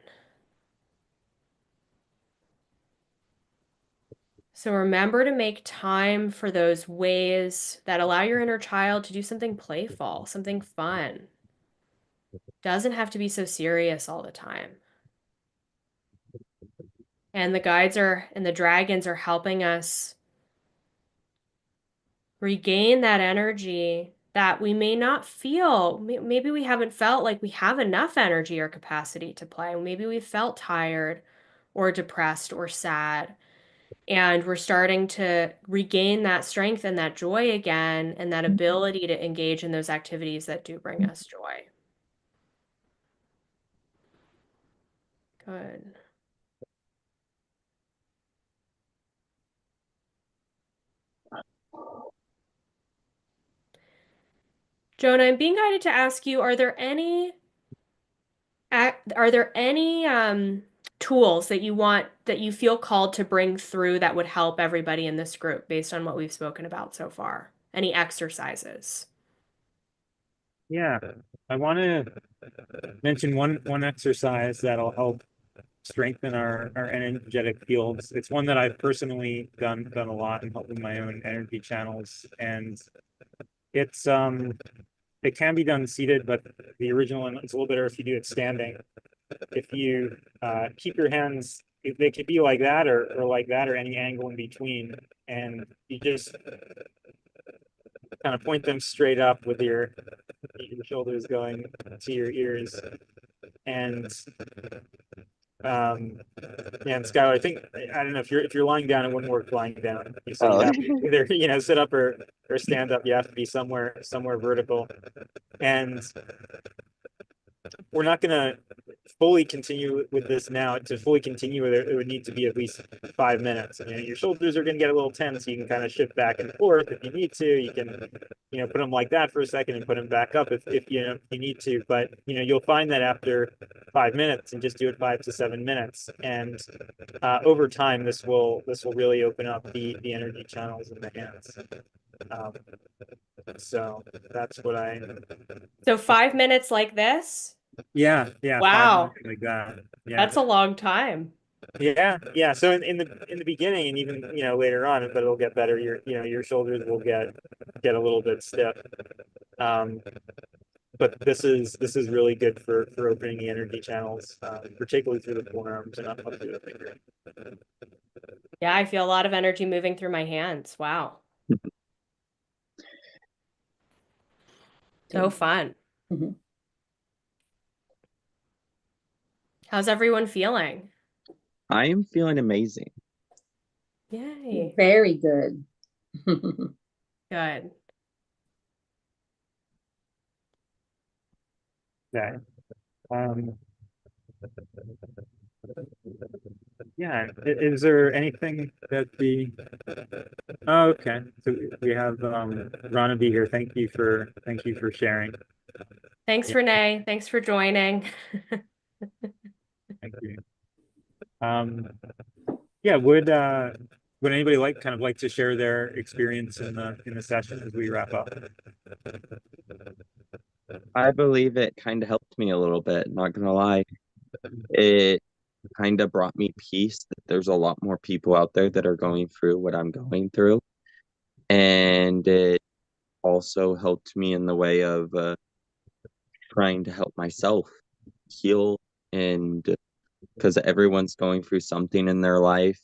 So remember to make time for those ways that allow your inner child to do something playful, something fun. Doesn't have to be so serious all the time. And the guides and the dragons are helping us regain that energy that we may not feel. Maybe we haven't felt like we have enough energy or capacity to play. Maybe we felt tired or depressed or sad. And we're starting to regain that strength and that joy again, and that ability to engage in those activities that do bring us joy. Good. Jonah, I'm being guided to ask you, are there any tools that you feel called to bring through that would help everybody in this group based on what we've spoken about so far? Any exercises? Yeah, I want to mention one exercise that'll help strengthen our energetic fields. It's one that I've personally done a lot in helping my own energy channels, and it's it can be done seated, but the original one is a little better if you do it standing. If you keep your hands, they could be like that or like that or any angle in between, and you just kind of point them straight up with your shoulders going to your ears, and and Skylar, I think, I don't know if you're lying down, it wouldn't work lying down. So Oh. you have to either, sit up or stand up. You have to be somewhere vertical. And we're not gonna fully continue with this now. To fully continue with it, it would need to be at least 5 minutes. Your shoulders are gonna get a little tense. You can kind of shift back and forth if you need to. You can, put them like that for a second and put them back up if you need to. But you'll find that after 5 minutes, and just do it 5 to 7 minutes, and over time, this will really open up the energy channels in the hands. So that's what So 5 minutes like this? Yeah, Wow. 5 minutes like that. Yeah, That's a long time. yeah. So in the beginning, and even later on, but it'll get better. Your shoulders will get a little bit stiff. But this is really good for opening the energy channels, particularly through the forearms and up through the finger. Yeah, I feel a lot of energy moving through my hands. Wow. So fun. Mhm. How's everyone feeling? I am feeling amazing. Yay. Very good. Good. Okay. Yeah. Is there anything that Oh, okay. So we have Rana B here. Thank you for sharing. Thanks, Yeah. Renee. Thanks for joining. Thank you. Yeah, would anybody like to share their experience in the session as we wrap up? I believe it kind of helped me a little bit, not gonna lie. It kind of brought me peace that there's a lot more people out there that are going through what I'm going through. And it also helped me in the way of trying to help myself heal, and because everyone's going through something in their life.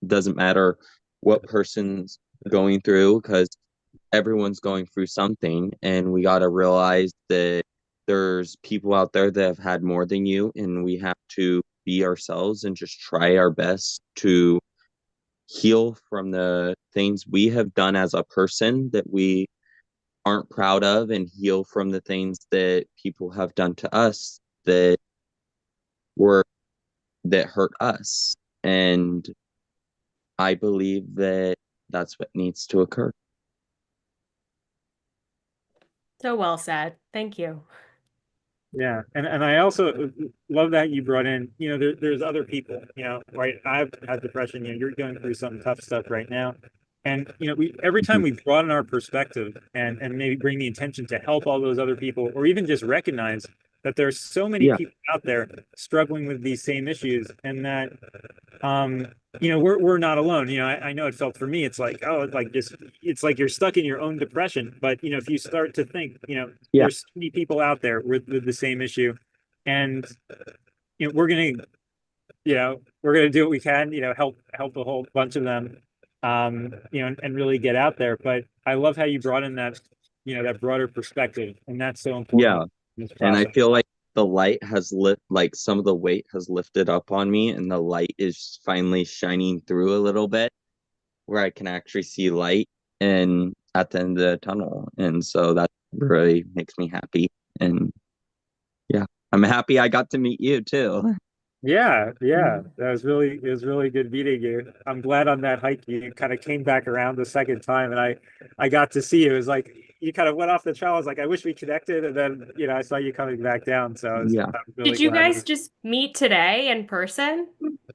Doesn't matter what person's going through, because everyone's going through something, and we got to realize that there's people out there that have had more than you, and we have to be ourselves and just try our best to heal from the things we have done as a person that we aren't proud of, and heal from the things that people have done to us that were that hurt us. And I believe that that's what needs to occur. So well said. Thank you. Yeah, and I also love that you brought in, there's other people, right? I've had depression, you're going through some tough stuff right now. And, every time we broaden our perspective and maybe bring the intention to help all those other people, or even just recognize that there's so many people out there struggling with these same issues, and that, we're not alone. I know it felt for me, it's like, it's like you're stuck in your own depression. But, if you start to think, there's so many people out there with the same issue, and, we're gonna do what we can, help a whole bunch of them, and really get out there. But I love how you brought in that, that broader perspective, and that's so important. And I feel like the light has like some of the weight has lifted up on me, and the light is finally shining through a little bit, where I can actually see light and at the end of the tunnel. And so that really makes me happy. And yeah, I'm happy I got to meet you too. Yeah, it was really good meeting you. I'm glad on that hike you kind of came back around the second time, and I got to see you. It was like you kind of went off the trail. I was like, I wish we connected, and then I saw you coming back down. So I'm really Did you glad guys just meet today in person?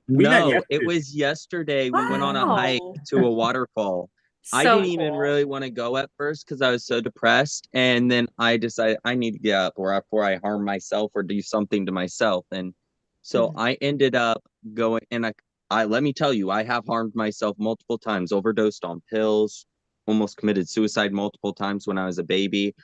We met No, yesterday. it was yesterday. We went on a hike to a waterfall. I So didn't even cool. really want to go at first because I was so depressed. And then I decided I need to get up before I harm myself or do something to myself. And so I ended up going, and I let me tell you, I have harmed myself multiple times, overdosed on pills, almost committed suicide multiple times when I was a baby.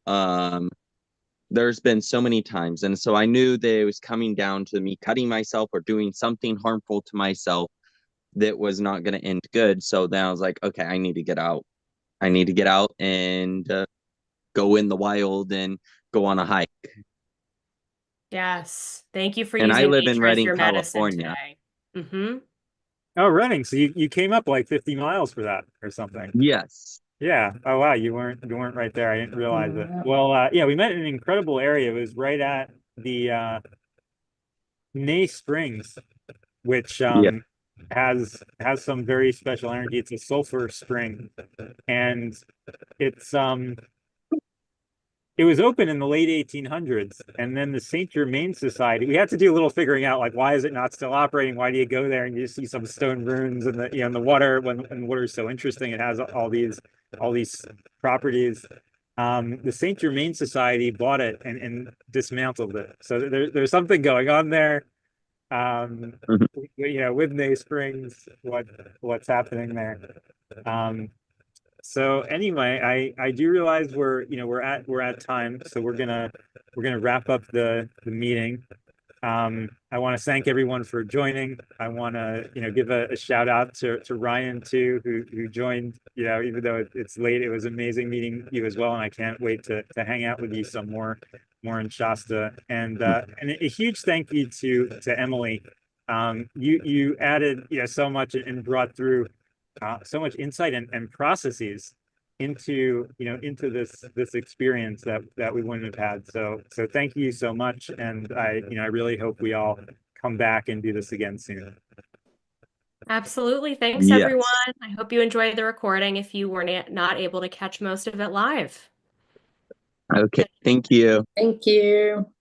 There's been so many times. And so I knew that it was coming down to me cutting myself or doing something harmful to myself that was not going to end good. So then I was like, okay, I need to get out. I need to get out and go in the wild and go on a hike. Yes. Thank you for And I using live in nature as Redding, your medicine California. today. Mm-hmm. Oh, running. So you came up like 50 miles for that or something. Yes. Yeah. Oh wow, you weren't right there. I didn't realize it. Wow. Well, yeah, we met in an incredible area. It was right at the Nay Springs, which Yeah. has some very special energy. It's a sulfur spring, and it's it was open in the late 1800s, and then the Saint Germain Society. We had to do a little figuring out, like, why is it not still operating? Why do you go there and you see some stone ruins and in the water when the water is so interesting? It has all these properties. The Saint Germain Society bought it and dismantled it. So there's something going on there. Mhm. With Nay Springs, what's happening there. So anyway, I do realize we're at time, so we're gonna wrap up the meeting. I want to thank everyone for joining. I want to give a shout out to Ryan too, who joined. Even though it's late, it was amazing meeting you as well, and I can't wait to hang out with you some more in Shasta. And a huge thank you to Emily. You added so much and brought through so much insight and processes into this experience that we wouldn't have had. So thank you so much, and I really hope we all come back and do this again soon. Absolutely. Thanks, Yes. everyone. I hope you enjoyed the recording if you were not able to catch most of it live. Okay. Thank you. Thank you.